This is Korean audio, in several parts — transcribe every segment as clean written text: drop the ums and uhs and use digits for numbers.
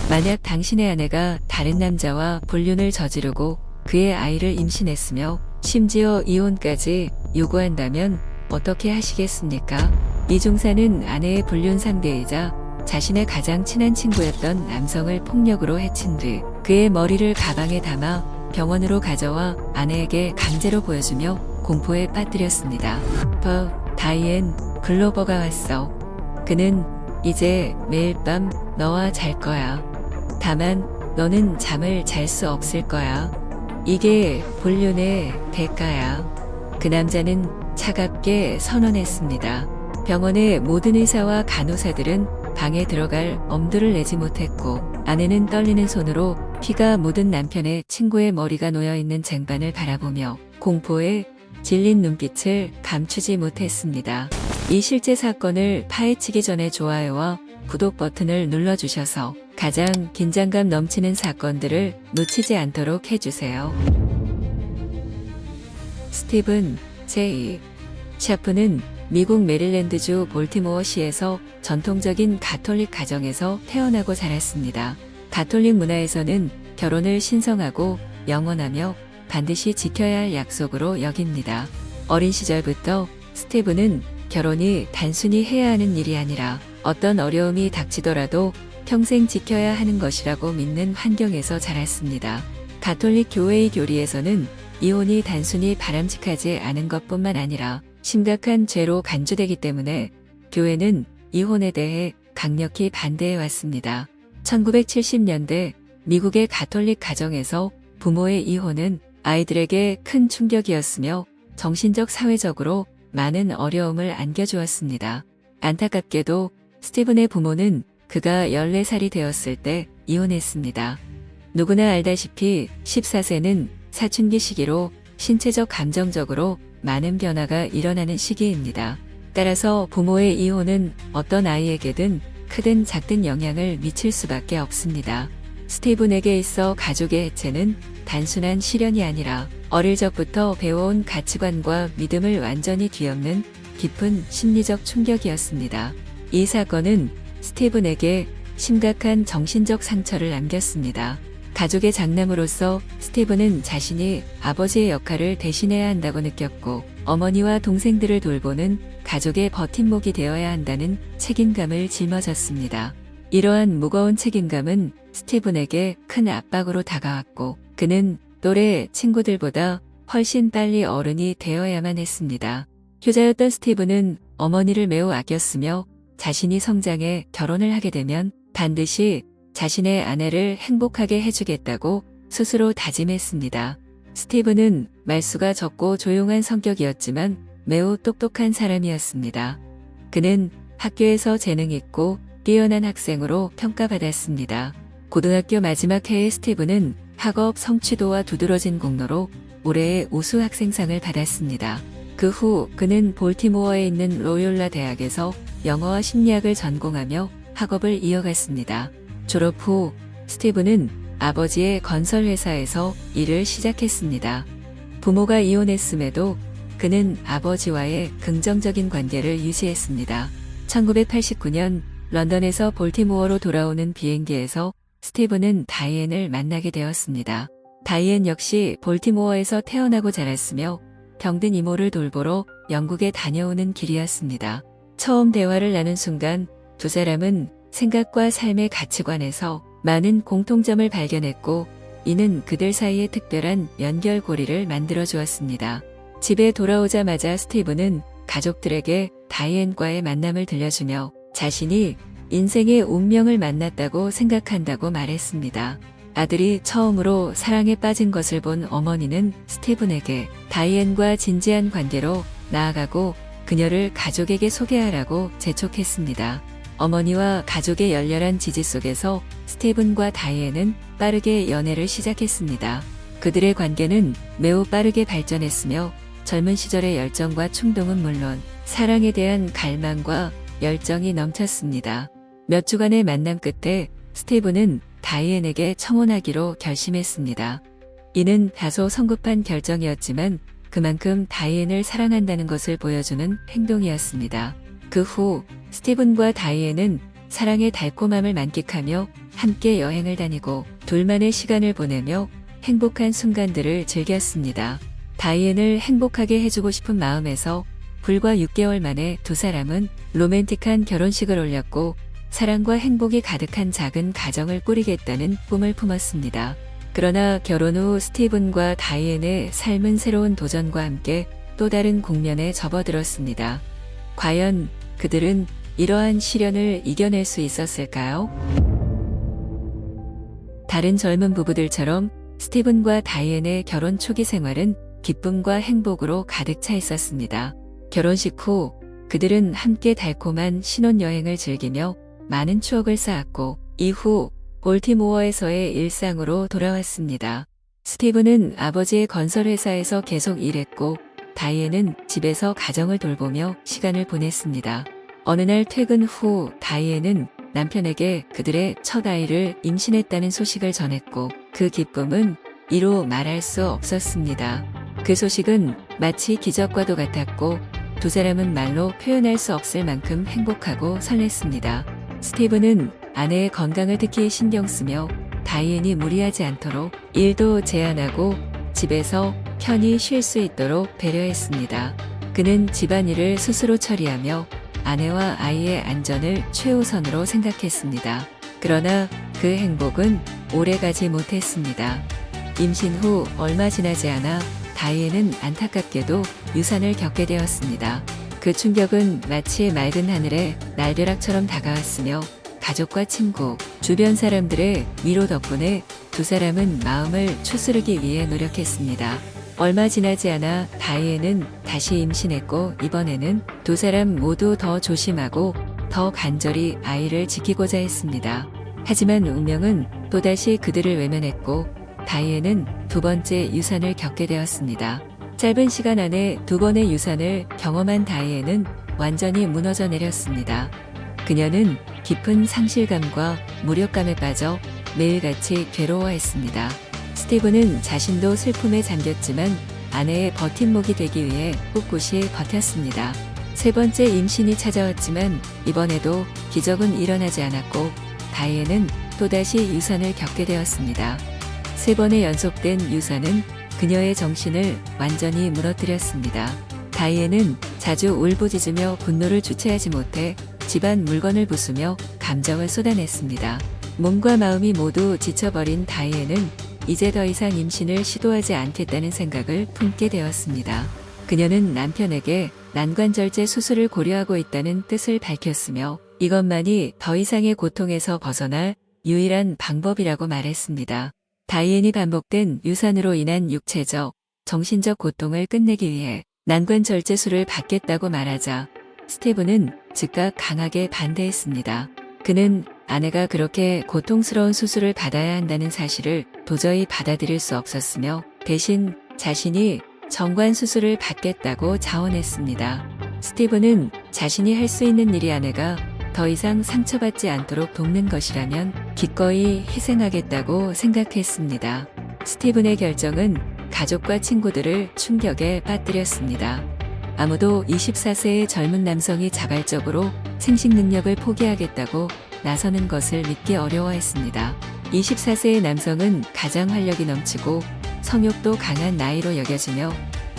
만약 당신의 아내가 다른 남자와 불륜을 저지르고 그의 아이를 임신했으며 심지어 이혼까지 요구한다면 어떻게 하시겠습니까? 이중사는 아내의 불륜 상대이자 자신의 가장 친한 친구였던 남성을 폭력으로 해친 뒤 그의 머리를 가방에 담아 병원으로 가져와 아내에게 강제로 보여주며 공포에 빠뜨렸습니다. 다이앤 글로버가 왔어. 그는 이제 매일 밤 너와 잘 거야. 다만 너는 잠을 잘 수 없을 거야. 이게 불륜의 대가야. 그 남자는 차갑게 선언했습니다. 병원의 모든 의사와 간호사들은 방에 들어갈 엄두를 내지 못했고 아내는 떨리는 손으로 피가 묻은 남편의 친구의 머리가 놓여있는 쟁반을 바라보며 공포에 질린 눈빛을 감추지 못했습니다. 이 실제 사건을 파헤치기 전에 좋아요와 구독 버튼을 눌러주셔서 가장 긴장감 넘치는 사건들을 놓치지 않도록 해주세요. 스티븐 J. 샤프는 미국 메릴랜드주 볼티모어시에서 전통적인 가톨릭 가정에서 태어나고 자랐습니다. 가톨릭 문화에서는 결혼을 신성하고 영원하며 반드시 지켜야 할 약속으로 여깁니다. 어린 시절부터 스티븐은 결혼이 단순히 해야 하는 일이 아니라 어떤 어려움이 닥치더라도 평생 지켜야 하는 것이라고 믿는 환경에서 자랐습니다. 가톨릭 교회의 교리에서는 이혼이 단순히 바람직하지 않은 것뿐만 아니라 심각한 죄로 간주되기 때문에 교회는 이혼에 대해 강력히 반대해 왔습니다. 1970년대 미국의 가톨릭 가정에서 부모의 이혼은 아이들에게 큰 충격이었으며 정신적 사회적으로 많은 어려움을 안겨주었습니다. 안타깝게도 스티븐의 부모는 그가 14살이 되었을 때 이혼했습니다. 누구나 알다시피 14세는 사춘기 시기로 신체적 감정적으로 많은 변화가 일어나는 시기입니다. 따라서 부모의 이혼은 어떤 아이에게든 크든 작든 영향을 미칠 수밖에 없습니다. 스티븐에게 있어 가족의 해체는 단순한 시련이 아니라 어릴 적부터 배워온 가치관과 믿음을 완전히 뒤엎는 깊은 심리적 충격이었습니다. 이 사건은 스티븐에게 심각한 정신적 상처를 남겼습니다. 가족의 장남으로서 스티븐은 자신이 아버지의 역할을 대신해야 한다고 느꼈고 어머니와 동생들을 돌보는 가족의 버팀목이 되어야 한다는 책임감을 짊어졌습니다. 이러한 무거운 책임감은 스티븐에게 큰 압박으로 다가왔고 그는 또래 친구들보다 훨씬 빨리 어른이 되어야만 했습니다. 효자였던 스티븐은 어머니를 매우 아꼈으며 자신이 성장해 결혼을 하게 되면 반드시 자신의 아내를 행복하게 해주겠다고 스스로 다짐했습니다. 스티븐은 말수가 적고 조용한 성격이었지만 매우 똑똑한 사람이었습니다. 그는 학교에서 재능 있고 뛰어난 학생으로 평가받았습니다. 고등학교 마지막 해에 스티븐은 학업 성취도와 두드러진 공로로 올해의 우수 학생상을 받았습니다. 그 후 그는 볼티모어에 있는 로욜라 대학에서 영어와 심리학을 전공하며 학업을 이어갔습니다. 졸업 후 스티븐은 아버지의 건설회사에서 일을 시작했습니다. 부모가 이혼했음에도 그는 아버지와의 긍정적인 관계를 유지했습니다. 1989년 런던에서 볼티모어로 돌아오는 비행기에서 스티븐은 다이앤을 만나게 되었습니다. 다이앤 역시 볼티모어에서 태어나고 자랐으며 병든 이모를 돌보러 영국에 다녀오는 길이었습니다. 처음 대화를 나눈 순간 두 사람은 생각과 삶의 가치관에서 많은 공통점을 발견했고 이는 그들 사이의 특별한 연결고리를 만들어 주었습니다. 집에 돌아오자마자 스티븐은 가족들에게 다이앤과의 만남을 들려주며 자신이 인생의 운명을 만났다고 생각한다고 말했습니다. 아들이 처음으로 사랑에 빠진 것을 본 어머니는 스티븐에게 다이앤과 진지한 관계로 나아가고 그녀를 가족에게 소개하라고 재촉했습니다. 어머니와 가족의 열렬한 지지 속에서 스티븐과 다이앤은 빠르게 연애를 시작했습니다. 그들의 관계는 매우 빠르게 발전했으며 젊은 시절의 열정과 충동은 물론 사랑에 대한 갈망과 열정이 넘쳤습니다. 몇 주간의 만남 끝에 스티븐은 다이앤에게 청혼하기로 결심했습니다. 이는 다소 성급한 결정이었지만 그만큼 다이앤을 사랑한다는 것을 보여주는 행동이었습니다. 그 후 스티븐과 다이앤은 사랑의 달콤함을 만끽하며 함께 여행을 다니고 둘만의 시간을 보내며 행복한 순간들을 즐겼습니다. 다이앤을 행복하게 해주고 싶은 마음에서 불과 6개월 만에 두 사람은 로맨틱한 결혼식을 올렸고 사랑과 행복이 가득한 작은 가정을 꾸리겠다는 꿈을 품었습니다. 그러나 결혼 후 스티븐과 다이앤의 삶은 새로운 도전과 함께 또 다른 국면에 접어들었습니다. 과연 그들은 이러한 시련을 이겨낼 수 있었을까요? 다른 젊은 부부들처럼 스티븐과 다이앤의 결혼 초기 생활은 기쁨과 행복으로 가득 차 있었습니다. 결혼식 후 그들은 함께 달콤한 신혼여행을 즐기며 많은 추억을 쌓았고 이후 볼티모어에서의 일상으로 돌아왔습니다. 스티븐은 아버지의 건설회사에서 계속 일했고 다이앤은 집에서 가정을 돌보며 시간을 보냈습니다. 어느 날 퇴근 후 다이앤은 남편에게 그들의 첫 아이를 임신했다는 소식을 전했고 그 기쁨은 이루 말할 수 없었습니다. 그 소식은 마치 기적과도 같았고 두 사람은 말로 표현할 수 없을 만큼 행복하고 설렜습니다. 스티븐은 아내의 건강을 특히 신경 쓰며 다이앤이 무리하지 않도록 일도 제한하고 집에서 편히 쉴 수 있도록 배려했습니다. 그는 집안일을 스스로 처리하며 아내와 아이의 안전을 최우선으로 생각했습니다. 그러나 그 행복은 오래가지 못했습니다. 임신 후 얼마 지나지 않아 다이앤은 안타깝게도 유산을 겪게 되었습니다. 그 충격은 마치 맑은 하늘에 날벼락처럼 다가왔으며 가족과 친구, 주변 사람들의 위로 덕분에 두 사람은 마음을 추스르기 위해 노력했습니다. 얼마 지나지 않아 다이앤은 다시 임신했고 이번에는 두 사람 모두 더 조심하고 더 간절히 아이를 지키고자 했습니다. 하지만 운명은 또다시 그들을 외면했고 다이앤은 두 번째 유산을 겪게 되었습니다. 짧은 시간 안에 두 번의 유산을 경험한 다이앤은 완전히 무너져 내렸습니다. 그녀는 깊은 상실감과 무력감에 빠져 매일같이 괴로워했습니다. 스티븐은 자신도 슬픔에 잠겼지만 아내의 버팀목이 되기 위해 꿋꿋이 버텼습니다. 세 번째 임신이 찾아왔지만 이번에도 기적은 일어나지 않았고 다이앤은 또다시 유산을 겪게 되었습니다. 세 번의 연속된 유산은 그녀의 정신을 완전히 무너뜨렸습니다. 다이앤은 자주 울부짖으며 분노를 주체하지 못해 집안 물건을 부수며 감정을 쏟아냈습니다. 몸과 마음이 모두 지쳐버린 다이앤은 이제 더 이상 임신을 시도하지 않겠다는 생각을 품게 되었습니다. 그녀는 남편에게 난관절제 수술을 고려하고 있다는 뜻을 밝혔으며 이것만이 더 이상의 고통에서 벗어날 유일한 방법이라고 말했습니다. 다이앤이 반복된 유산으로 인한 육체적, 정신적 고통을 끝내기 위해 난관절제술을 받겠다고 말하자 스티븐은 즉각 강하게 반대했습니다. 그는 아내가 그렇게 고통스러운 수술을 받아야 한다는 사실을 도저히 받아들일 수 없었으며 대신 자신이 정관 수술을 받겠다고 자원했습니다. 스티븐은 자신이 할 수 있는 일이 아내가 더 이상 상처받지 않도록 돕는 것이라면 기꺼이 희생하겠다고 생각했습니다. 스티븐의 결정은 가족과 친구들을 충격에 빠뜨렸습니다. 아무도 24세의 젊은 남성이 자발적으로 생식 능력을 포기하겠다고 나서는 것을 믿기 어려워했습니다. 24세의 남성은 가장 활력이 넘치고 성욕도 강한 나이로 여겨지며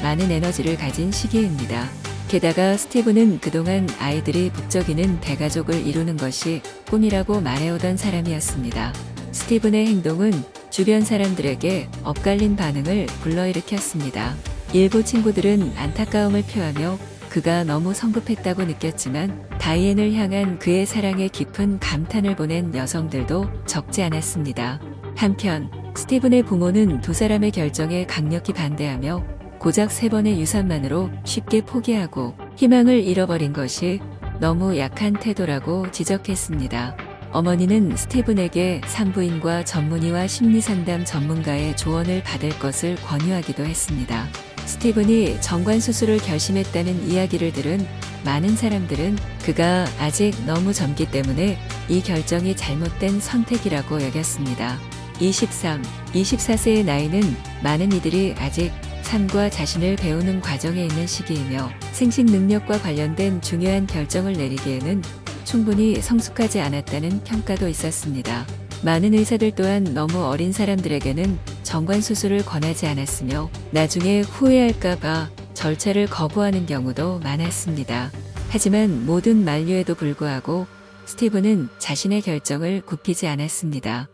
많은 에너지를 가진 시기입니다. 게다가 스티븐은 그동안 아이들이 북적이는 대가족을 이루는 것이 꿈이라고 말해오던 사람이었습니다. 스티븐의 행동은 주변 사람들에게 엇갈린 반응을 불러일으켰습니다. 일부 친구들은 안타까움을 표하며 그가 너무 성급했다고 느꼈지만 다이앤을 향한 그의 사랑에 깊은 감탄을 보낸 여성들도 적지 않았습니다. 한편 스티븐의 부모는 두 사람의 결정에 강력히 반대하며 고작 3번의 유산만으로 쉽게 포기하고 희망을 잃어버린 것이 너무 약한 태도라고 지적했습니다. 어머니는 스티븐에게 산부인과 전문의와 심리상담 전문가의 조언을 받을 것을 권유하기도 했습니다. 스티븐이 정관 수술을 결심했다는 이야기를 들은 많은 사람들은 그가 아직 너무 젊기 때문에 이 결정이 잘못된 선택이라고 여겼습니다. 24세의 나이는 많은 이들이 아직 삶과 자신을 배우는 과정에 있는 시기이며 생식 능력과 관련된 중요한 결정을 내리기에는 충분히 성숙하지 않았다는 평가도 있었습니다. 많은 의사들 또한 너무 어린 사람들에게는 정관 수술을 권하지 않았으며 나중에 후회할까봐 절차를 거부하는 경우도 많았습니다. 하지만 모든 만류에도 불구하고 스티븐은 자신의 결정을 굽히지 않았습니다.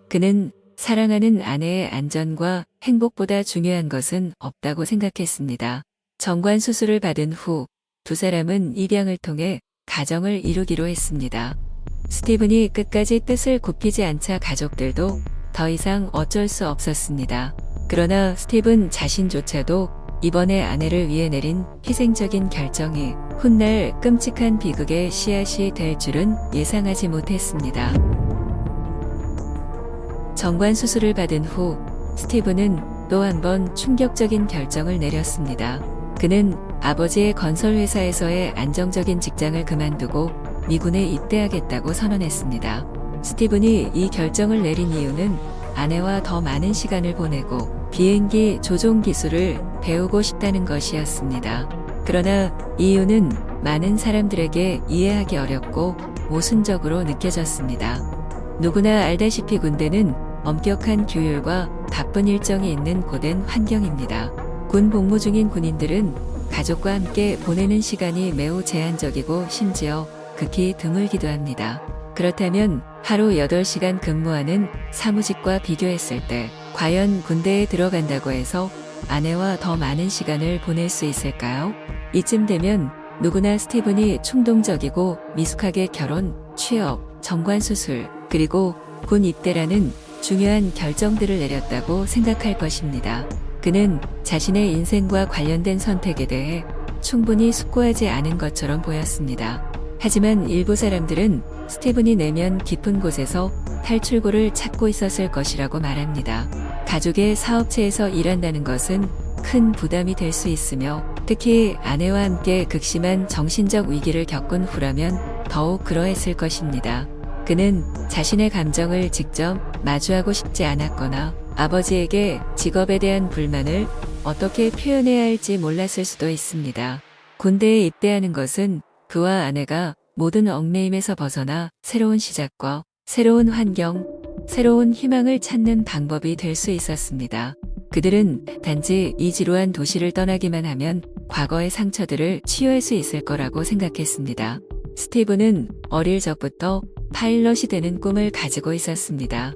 그는 사랑하는 아내의 안전과 행복보다 중요한 것은 없다고 생각했습니다. 정관 수술을 받은 후 두 사람은 입양을 통해 가정을 이루기로 했습니다. 스티븐이 끝까지 뜻을 굽히지 않자 가족들도 더 이상 어쩔 수 없었습니다. 그러나 스티븐 자신조차도 이번에 아내를 위해 내린 희생적인 결정이 훗날 끔찍한 비극의 씨앗이 될 줄은 예상하지 못했습니다. 정관 수술을 받은 후 스티븐은 또 한 번 충격적인 결정을 내렸습니다. 그는 아버지의 건설회사에서의 안정적인 직장을 그만두고 미군에 입대하겠다고 선언했습니다. 스티븐이 이 결정을 내린 이유는 아내와 더 많은 시간을 보내고 비행기 조종 기술을 배우고 싶다는 것이었습니다. 그러나 이유는 많은 사람들에게 이해하기 어렵고 모순적으로 느껴졌습니다. 누구나 알다시피 군대는 엄격한 규율과 바쁜 일정이 있는 고된 환경입니다. 군 복무 중인 군인들은 가족과 함께 보내는 시간이 매우 제한적이고 심지어 극히 드물기도 합니다. 그렇다면 하루 8시간 근무하는 사무직과 비교했을 때 과연 군대에 들어간다고 해서 아내와 더 많은 시간을 보낼 수 있을까요? 이쯤 되면 누구나 스티븐이 충동적이고 미숙하게 결혼, 취업, 정관 수술, 그리고 군 입대라는 중요한 결정들을 내렸다고 생각할 것입니다. 그는 자신의 인생과 관련된 선택에 대해 충분히 숙고하지 않은 것처럼 보였습니다. 하지만 일부 사람들은 스티븐이 내면 깊은 곳에서 탈출구를 찾고 있었을 것이라고 말합니다. 가족의 사업체에서 일한다는 것은 큰 부담이 될 수 있으며 특히 아내와 함께 극심한 정신적 위기를 겪은 후라면 더욱 그러했을 것입니다. 그는 자신의 감정을 직접 마주하고 싶지 않았거나 아버지에게 직업에 대한 불만을 어떻게 표현해야 할지 몰랐을 수도 있습니다. 군대에 입대하는 것은 그와 아내가 모든 얽매임에서 벗어나 새로운 시작과 새로운 환경, 새로운 희망을 찾는 방법이 될 수 있었습니다. 그들은 단지 이 지루한 도시를 떠나기만 하면 과거의 상처들을 치유할 수 있을 거라고 생각했습니다. 스티븐은 어릴 적부터 파일럿이 되는 꿈을 가지고 있었습니다.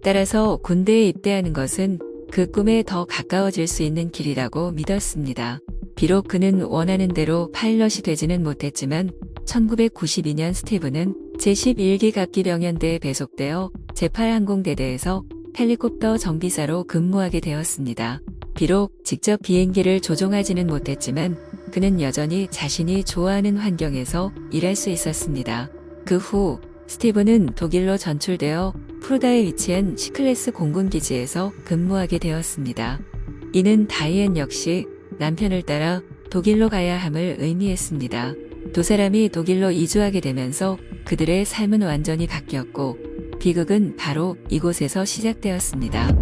따라서 군대에 입대하는 것은 그 꿈에 더 가까워질 수 있는 길이라고 믿었습니다. 비록 그는 원하는 대로 파일럿이 되지는 못했지만 1992년 스티븐은 제11기 각기병연대에 배속되어 제8항공대대에서 헬리콥터 정비사로 근무하게 되었습니다. 비록 직접 비행기를 조종하지는 못했지만 그는 여전히 자신이 좋아하는 환경에서 일할 수 있었습니다. 그 후 스티븐은 독일로 전출되어 프루다에 위치한 C클래스 공군기지에서 근무하게 되었습니다. 이는 다이앤 역시 남편을 따라 독일로 가야 함을 의미했습니다. 두 사람이 독일로 이주하게 되면서 그들의 삶은 완전히 바뀌었고 비극은 바로 이곳에서 시작되었습니다.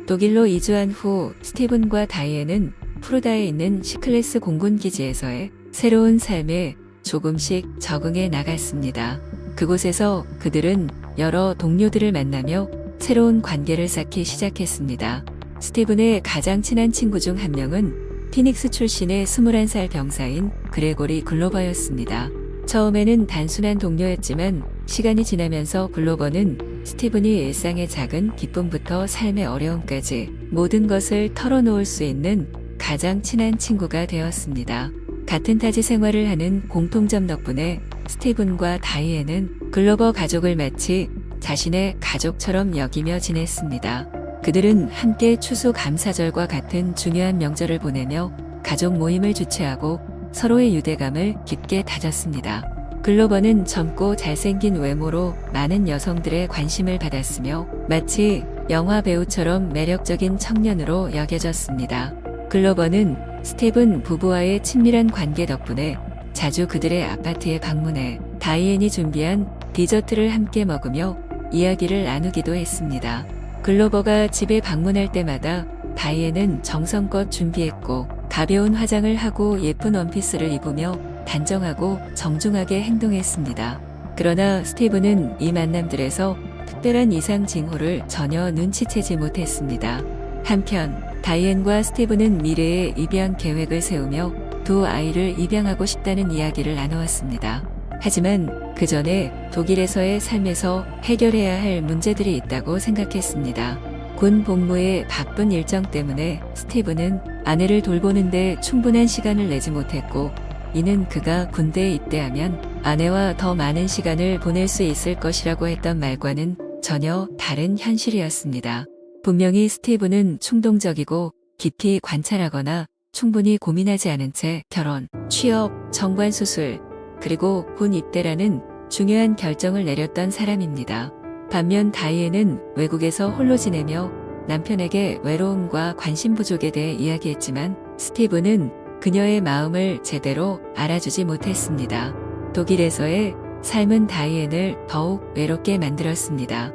독일로 이주한 후 스티븐과 다이앤은 프루다에 있는 C클래스 공군기지에서의 새로운 삶에 조금씩 적응해 나갔습니다. 그곳에서 그들은 여러 동료들을 만나며 새로운 관계를 쌓기 시작했습니다. 스티븐의 가장 친한 친구 중 한 명은 피닉스 출신의 21살 병사인 그레고리 글로버였습니다. 처음에는 단순한 동료였지만 시간이 지나면서 글로버는 스티븐이 일상의 작은 기쁨부터 삶의 어려움까지 모든 것을 털어놓을 수 있는 가장 친한 친구가 되었습니다. 같은 타지 생활을 하는 공통점 덕분에 스티븐과 다이앤은 글로버 가족을 마치 자신의 가족처럼 여기며 지냈습니다. 그들은 함께 추수감사절과 같은 중요한 명절을 보내며 가족 모임을 주최하고 서로의 유대감을 깊게 다졌습니다. 글로버는 젊고 잘생긴 외모로 많은 여성들의 관심을 받았으며 마치 영화 배우처럼 매력적인 청년으로 여겨졌습니다. 글로버는 스티븐 부부와의 친밀한 관계 덕분에 자주 그들의 아파트에 방문해 다이앤이 준비한 디저트를 함께 먹으며 이야기를 나누기도 했습니다. 글로버가 집에 방문할 때마다 다이앤은 정성껏 준비했고 가벼운 화장을 하고 예쁜 원피스를 입으며 단정하고 정중하게 행동했습니다. 그러나 스티브는 이 만남들에서 특별한 이상 징후를 전혀 눈치채지 못했습니다. 한편 다이앤과 스티브는 미래의 입양 계획을 세우며 두 아이를 입양하고 싶다는 이야기를 나누었습니다. 하지만 그 전에 독일에서의 삶에서 해결해야 할 문제들이 있다고 생각했습니다. 군 복무의 바쁜 일정 때문에 스티브는 아내를 돌보는데 충분한 시간을 내지 못했고, 이는 그가 군대에 입대하면 아내와 더 많은 시간을 보낼 수 있을 것이라고 했던 말과는 전혀 다른 현실이었습니다. 분명히 스티브는 충동적이고 깊이 관찰하거나 충분히 고민하지 않은 채 결혼, 취업, 정관 수술, 그리고 군 입대라는 중요한 결정을 내렸던 사람입니다. 반면 다이앤은 외국에서 홀로 지내며 남편에게 외로움과 관심 부족에 대해 이야기했지만 스티브는 그녀의 마음을 제대로 알아주지 못했습니다. 독일에서의 삶은 다이앤을 더욱 외롭게 만들었습니다.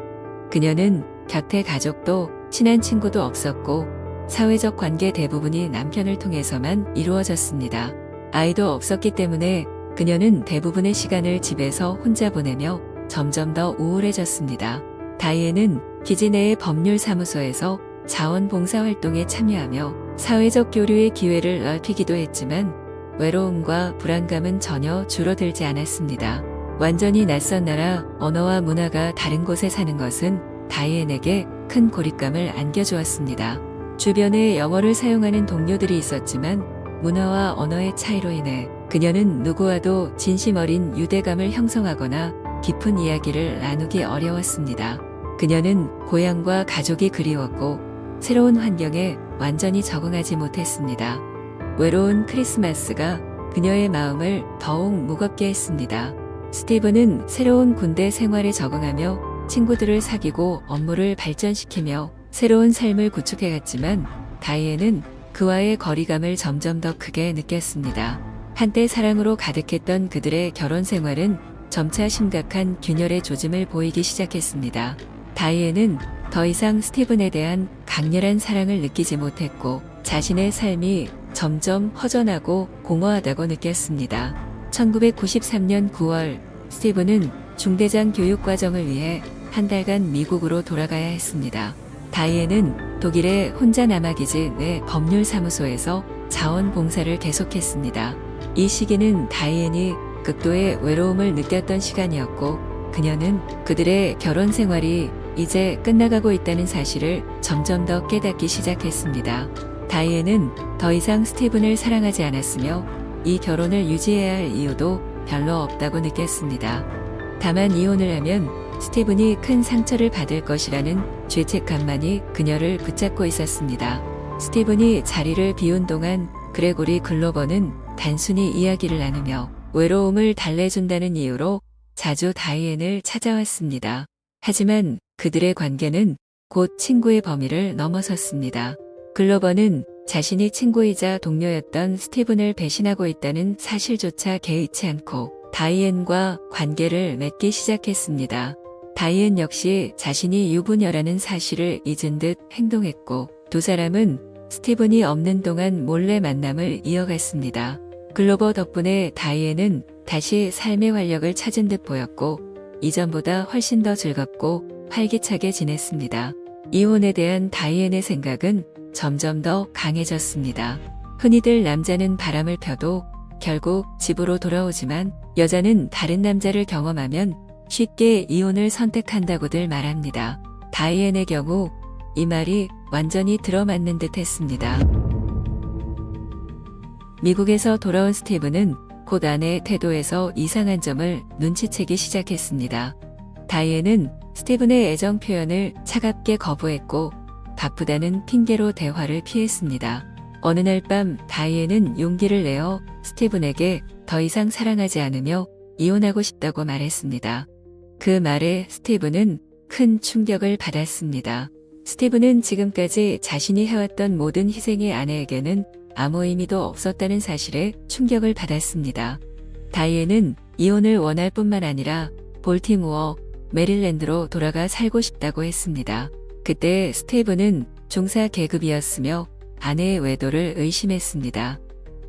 그녀는 곁에 가족도 친한 친구도 없었고 사회적 관계 대부분이 남편을 통해서만 이루어졌습니다. 아이도 없었기 때문에 그녀는 대부분의 시간을 집에서 혼자 보내며 점점 더 우울해졌습니다. 다이앤은 기지 내의 법률사무소에서 자원봉사활동에 참여하며 사회적 교류의 기회를 넓히기도 했지만 외로움과 불안감은 전혀 줄어들지 않았습니다. 완전히 낯선 나라, 언어와 문화가 다른 곳에 사는 것은 다이앤에게 큰 고립감을 안겨주었습니다. 주변에 영어를 사용하는 동료들이 있었지만 문화와 언어의 차이로 인해 그녀는 누구와도 진심 어린 유대감을 형성하거나 깊은 이야기를 나누기 어려웠습니다. 그녀는 고향과 가족이 그리웠고 새로운 환경에 완전히 적응하지 못했습니다. 외로운 크리스마스가 그녀의 마음을 더욱 무겁게 했습니다. 스티브는 새로운 군대 생활에 적응하며 친구들을 사귀고 업무를 발전시키며 새로운 삶을 구축해갔지만 다이앤은 그와의 거리감을 점점 더 크게 느꼈습니다. 한때 사랑으로 가득했던 그들의 결혼 생활은 점차 심각한 균열의 조짐을 보이기 시작했습니다. 다이앤은 더 이상 스티븐에 대한 강렬한 사랑을 느끼지 못했고 자신의 삶이 점점 허전하고 공허하다고 느꼈습니다. 1993년 9월 스티븐은 중대장 교육 과정을 위해 한 달간 미국으로 돌아가야 했습니다. 다이앤은 독일의 혼자 남아기지 내 법률사무소에서 자원봉사를 계속했습니다. 이 시기는 다이앤이 극도의 외로움을 느꼈던 시간이었고 그녀는 그들의 결혼 생활이 이제 끝나가고 있다는 사실을 점점 더 깨닫기 시작했습니다. 다이앤은 더 이상 스티븐을 사랑하지 않았으며 이 결혼을 유지해야 할 이유도 별로 없다고 느꼈습니다. 다만 이혼을 하면 스티븐이 큰 상처를 받을 것이라는 죄책감만이 그녀를 붙잡고 있었습니다. 스티븐이 자리를 비운 동안 그레고리 글로버는 단순히 이야기를 나누며 외로움을 달래준다는 이유로 자주 다이앤을 찾아왔습니다. 하지만 그들의 관계는 곧 친구의 범위를 넘어섰습니다. 글로버는 자신이 친구이자 동료였던 스티븐을 배신하고 있다는 사실조차 개의치 않고 다이앤과 관계를 맺기 시작했습니다. 다이앤 역시 자신이 유부녀라는 사실을 잊은 듯 행동했고 두 사람은 스티븐이 없는 동안 몰래 만남을 이어갔습니다. 글로버 덕분에 다이앤은 다시 삶의 활력을 찾은 듯 보였고 이전보다 훨씬 더 즐겁고 활기차게 지냈습니다. 이혼에 대한 다이앤의 생각은 점점 더 강해졌습니다. 흔히들 남자는 바람을 펴도 결국 집으로 돌아오지만 여자는 다른 남자를 경험하면 쉽게 이혼을 선택한다고들 말합니다. 다이앤의 경우 이 말이 완전히 들어맞는 듯 했습니다. 미국에서 돌아온 스티브는 곧 아내의 태도에서 이상한 점을 눈치채기 시작했습니다. 다이앤은 스티븐의 애정 표현을 차갑게 거부했고 바쁘다는 핑계로 대화를 피했습니다. 어느 날 밤 다이앤은 용기를 내어 스티븐에게 더 이상 사랑하지 않으며 이혼하고 싶다고 말했습니다. 그 말에 스티븐은 큰 충격을 받았습니다. 스티븐은 지금까지 자신이 해왔던 모든 희생이 아내에게는 아무 의미도 없었다는 사실에 충격을 받았습니다. 다이앤은 이혼을 원할 뿐만 아니라 볼티모어, 메릴랜드로 돌아가 살고 싶다고 했습니다. 그때 스티븐은 중사 계급이었으며 아내의 외도를 의심했습니다.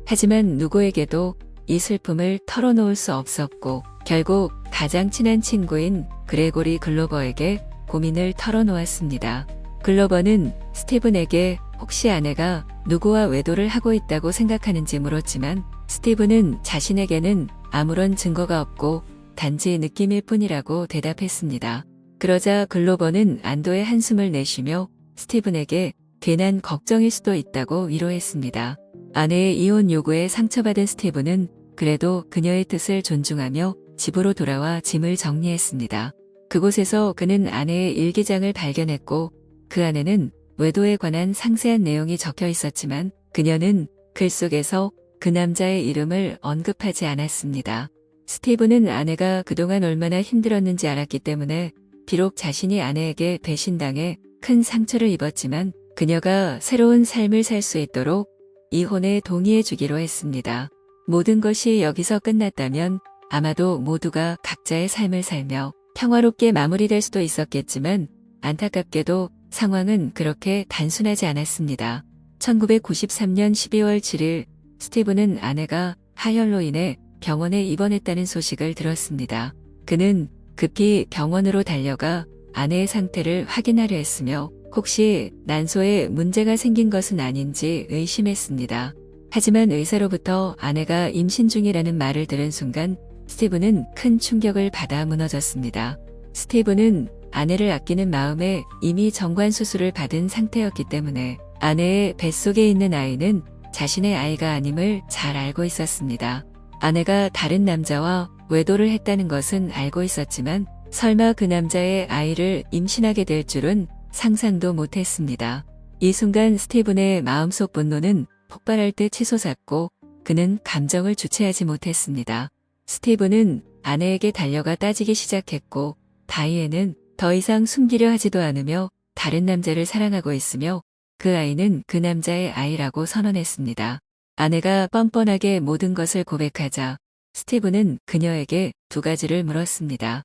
하지만 누구에게도 이 슬픔을 털어놓을 수 없었고 결국 가장 친한 친구인 그레고리 글로버에게 고민을 털어놓았습니다. 글로버는 스티븐에게 혹시 아내가 누구와 외도를 하고 있다고 생각하는지 물었지만 스티븐은 자신에게는 아무런 증거가 없고 단지 느낌일 뿐이라고 대답했습니다. 그러자 글로버는 안도의 한숨을 내쉬며 스티븐에게 괜한 걱정일 수도 있다고 위로했습니다. 아내의 이혼 요구에 상처받은 스티븐은 그래도 그녀의 뜻을 존중하며 집으로 돌아와 짐을 정리했습니다. 그곳에서 그는 아내의 일기장을 발견했고 그 안에는 외도에 관한 상세한 내용이 적혀 있었지만 그녀는 글 속에서 그 남자의 이름을 언급하지 않았습니다. 스티븐은 아내가 그동안 얼마나 힘들었는지 알았기 때문에 비록 자신이 아내에게 배신당해 큰 상처를 입었지만 그녀가 새로운 삶을 살 수 있도록 이혼에 동의해 주기로 했습니다. 모든 것이 여기서 끝났다면 아마도 모두가 각자의 삶을 살며 평화롭게 마무리될 수도 있었겠지만 안타깝게도 상황은 그렇게 단순하지 않았습니다. 1993년 12월 7일 스티븐은 아내가 하혈로 인해 병원에 입원했다는 소식을 들었습니다. 그는 급히 병원으로 달려가 아내의 상태를 확인하려 했으며 혹시 난소에 문제가 생긴 것은 아닌지 의심했습니다. 하지만 의사로부터 아내가 임신 중이라는 말을 들은 순간 스티븐은 큰 충격을 받아 무너졌습니다. 스티븐은 아내를 아끼는 마음에 이미 정관 수술을 받은 상태였기 때문에 아내의 뱃속에 있는 아이는 자신의 아이가 아님을 잘 알고 있었습니다. 아내가 다른 남자와 외도를 했다는 것은 알고 있었지만 설마 그 남자의 아이를 임신하게 될 줄은 상상도 못했습니다. 이 순간 스티븐의 마음속 분노는 폭발할 듯 치솟았고 그는 감정을 주체하지 못했습니다. 스티븐은 아내에게 달려가 따지기 시작했고 다이앤은 더 이상 숨기려 하지도 않으며 다른 남자를 사랑하고 있으며 그 아이는 그 남자의 아이라고 선언했습니다. 아내가 뻔뻔하게 모든 것을 고백하자 스티븐은 그녀에게 두 가지를 물었습니다.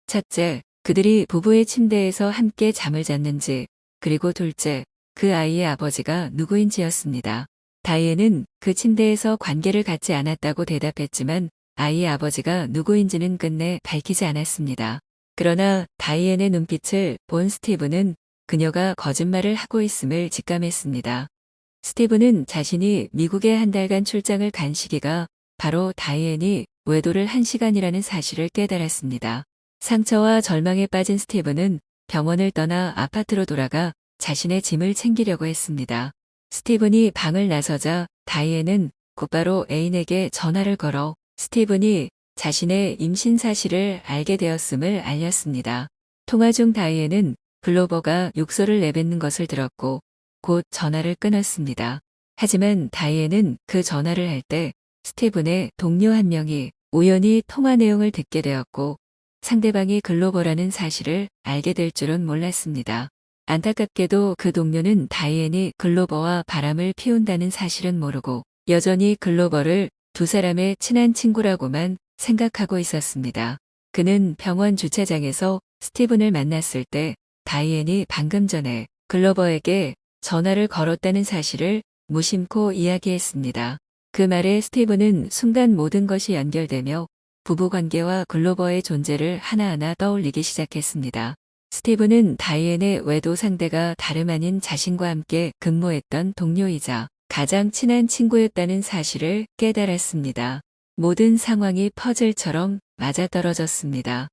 첫째, 그들이 부부의 침대에서 함께 잠을 잤는지, 그리고 둘째, 그 아이의 아버지가 누구인지였습니다. 다이앤은 그 침대에서 관계를 갖지 않았다고 대답했지만 아이의 아버지가 누구인지는 끝내 밝히지 않았습니다. 그러나 다이앤의 눈빛을 본 스티븐은 그녀가 거짓말을 하고 있음을 직감했습니다. 스티븐은 자신이 미국에 한 달간 출장을 간 시기가 바로 다이앤이 외도를 한 시간이라는 사실을 깨달았습니다. 상처와 절망에 빠진 스티븐은 병원을 떠나 아파트로 돌아가 자신의 짐을 챙기려고 했습니다. 스티븐이 방을 나서자 다이앤은 곧바로 애인에게 전화를 걸어 스티븐이 자신의 임신 사실을 알게 되었음을 알렸습니다. 통화 중 다이앤은 글로버가 욕설을 내뱉는 것을 들었고 곧 전화를 끊었습니다. 하지만 다이앤은 그 전화를 할 때 스티븐의 동료 한 명이 우연히 통화 내용을 듣게 되었고 상대방이 글로버라는 사실을 알게 될 줄은 몰랐습니다. 안타깝게도 그 동료는 다이앤이 글로버와 바람을 피운다는 사실은 모르고 여전히 글로버를 두 사람의 친한 친구라고만 생각하고 있었습니다. 그는 병원 주차장에서 스티븐을 만났을 때 다이앤이 방금 전에 글로버에게 전화를 걸었다는 사실을 무심코 이야기했습니다. 그 말에 스티븐은 순간 모든 것이 연결되며 부부관계와 글로버의 존재를 하나하나 떠올리기 시작했습니다. 스티븐은 다이앤의 외도 상대가 다름 아닌 자신과 함께 근무했던 동료이자 가장 친한 친구였다는 사실을 깨달았습니다. 모든 상황이 퍼즐처럼 맞아떨어졌습니다.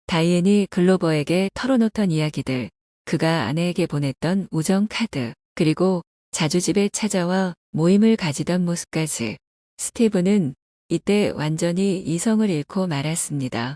다이앤이 글로버에게 털어놓던 이야기들, 그가 아내에게 보냈던 우정 카드, 그리고 자주 집에 찾아와 모임을 가지던 모습까지 스티븐은 이때 완전히 이성을 잃고 말았습니다.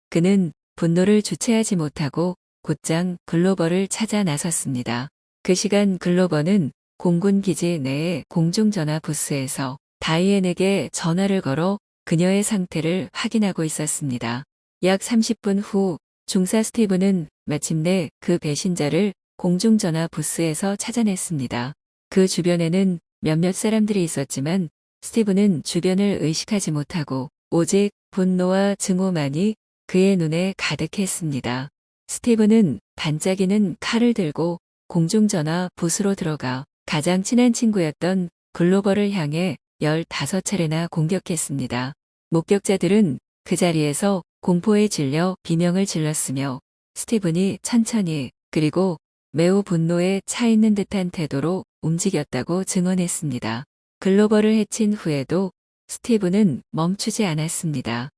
그는 분노를 주체하지 못하고 곧장 글로버를 찾아 나섰습니다. 그 시간 글로버는 공군 기지 내의 공중전화 부스에서 다이앤에게 전화를 걸어 그녀의 상태를 확인하고 있었습니다. 약 30분 후 중사 스티븐은 마침내 그 배신자를 공중전화 부스에서 찾아냈습니다. 그 주변에는 몇몇 사람들이 있었지만 스티븐은 주변을 의식하지 못하고 오직 분노와 증오만이 그의 눈에 가득했습니다. 스티븐은 반짝이는 칼을 들고 공중전화 부스로 들어가 가장 친한 친구였던 글로버를 향해 15차례나 공격했습니다. 목격자들은 그 자리에서 공포에 질려 비명을 질렀으며 스티븐이 천천히 그리고 매우 분노에 차 있는 듯한 태도로 움직였다고 증언했습니다. 글로벌을 해친 후에도 스티븐은 멈추지 않았습니다.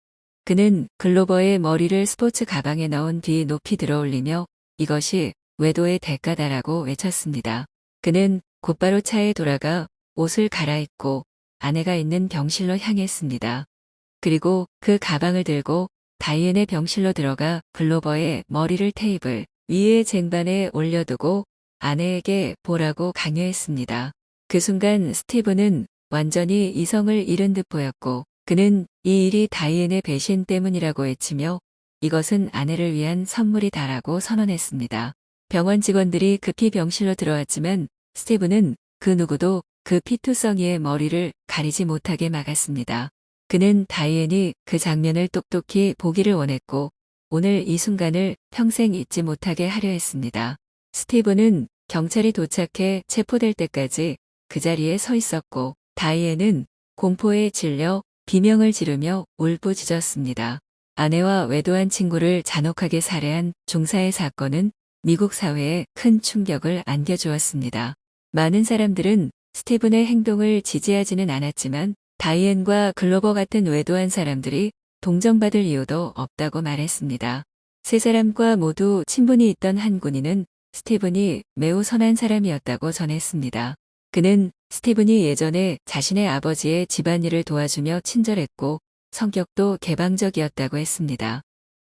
그는 글로버의 머리를 스포츠 가방에 넣은 뒤 높이 들어올리며 이것이 외도의 대가다라고 외쳤습니다. 그는 곧바로 차에 돌아가 옷을 갈아입고 아내가 있는 병실로 향했습니다. 그리고 그 가방을 들고 다이앤의 병실로 들어가 글로버의 머리를 테이블 위에 쟁반에 올려두고 아내에게 보라고 강요했습니다. 그 순간 스티븐은 완전히 이성을 잃은 듯 보였고 그는 이 일이 다이앤의 배신 때문이라고 외치며 이것은 아내를 위한 선물이다라고 선언했습니다. 병원 직원들이 급히 병실로 들어왔지만 스티븐은 그 누구도 그 피투성이의 머리를 가리지 못하게 막았습니다. 그는 다이앤이 그 장면을 똑똑히 보기를 원했고 오늘 이 순간을 평생 잊지 못하게 하려 했습니다. 스티븐은 경찰이 도착해 체포될 때까지 그 자리에 서 있었고 다이앤은 공포에 질려 비명을 지르며 울부짖었습니다. 아내와 외도한 친구를 잔혹하게 살해한 종사의 사건은 미국 사회에 큰 충격을 안겨주었습니다. 많은 사람들은 스티븐의 행동을 지지하지는 않았지만 다이앤과 글로버 같은 외도한 사람들이 동정받을 이유도 없다고 말했습니다. 세 사람과 모두 친분이 있던 한 군인은 스티븐이 매우 선한 사람이었다고 전했습니다. 그는 스티븐이 예전에 자신의 아버지의 집안일을 도와주며 친절했고 성격도 개방적이었다고 했습니다.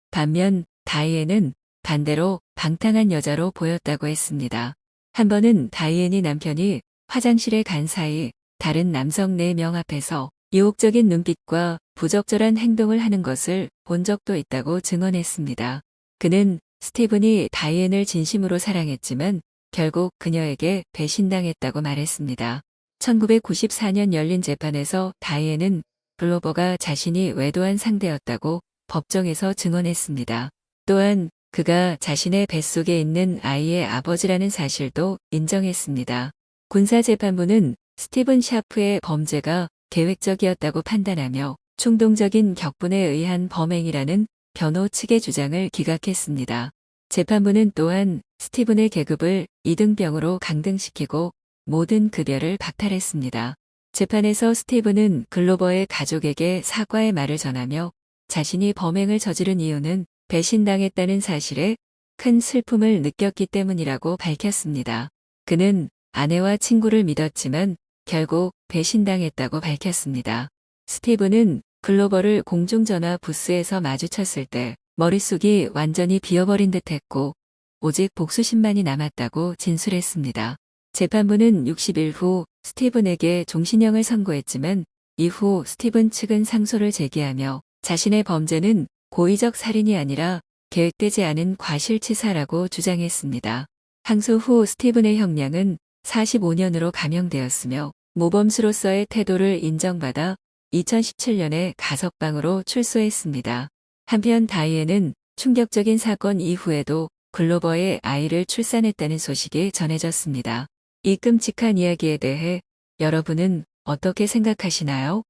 반면 다이앤은 반대로 방탕한 여자로 보였다고 했습니다. 한 번은 다이앤이 남편이 화장실에 간 사이 다른 남성 4명 앞에서 유혹적인 눈빛과 부적절한 행동을 하는 것을 본 적도 있다고 증언했습니다. 그는 스티븐이 다이앤을 진심으로 사랑했지만 결국 그녀에게 배신당했다고 말했습니다. 1994년 열린 재판에서 다이앤은 글로버가 자신이 외도한 상대였다고 법정에서 증언했습니다. 또한 그가 자신의 뱃속에 있는 아이의 아버지라는 사실도 인정했습니다. 군사재판부는 스티븐 샤프의 범죄가 계획적이었다고 판단하며 충동적인 격분에 의한 범행이라는 변호 측의 주장을 기각했습니다. 재판부는 또한 스티븐의 계급을 2등병으로 강등시키고 모든 급여를 박탈했습니다. 재판에서 스티븐은 글로버의 가족에게 사과의 말을 전하며 자신이 범행을 저지른 이유는 배신당했다는 사실에 큰 슬픔을 느꼈기 때문이라고 밝혔습니다. 그는 아내와 친구를 믿었지만 결국 배신당했다고 밝혔습니다. 스티븐은 글로버를 공중전화 부스에서 마주쳤을 때 머릿속이 완전히 비어버린 듯했고 오직 복수심만이 남았다고 진술했습니다. 재판부는 60일 후 스티븐에게 종신형을 선고했지만 이후 스티븐 측은 상소를 제기하며 자신의 범죄는 고의적 살인이 아니라 계획되지 않은 과실치사라고 주장했습니다. 항소 후 스티븐의 형량은 45년으로 감형되었으며 모범수로서의 태도를 인정받아 2017년에 가석방으로 출소했습니다. 한편 다이앤은 충격적인 사건 이후에도 글로버의 아이를 출산했다는 소식이 전해졌습니다. 이 끔찍한 이야기에 대해 여러분은 어떻게 생각하시나요?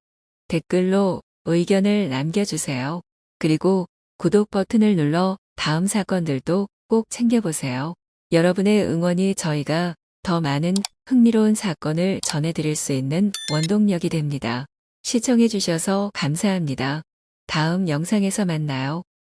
댓글로 의견을 남겨주세요. 그리고 구독 버튼을 눌러 다음 사건들도 꼭 챙겨보세요. 여러분의 응원이 저희가 더 많은 흥미로운 사건을 전해드릴 수 있는 원동력이 됩니다. 시청해주셔서 감사합니다. 다음 영상에서 만나요.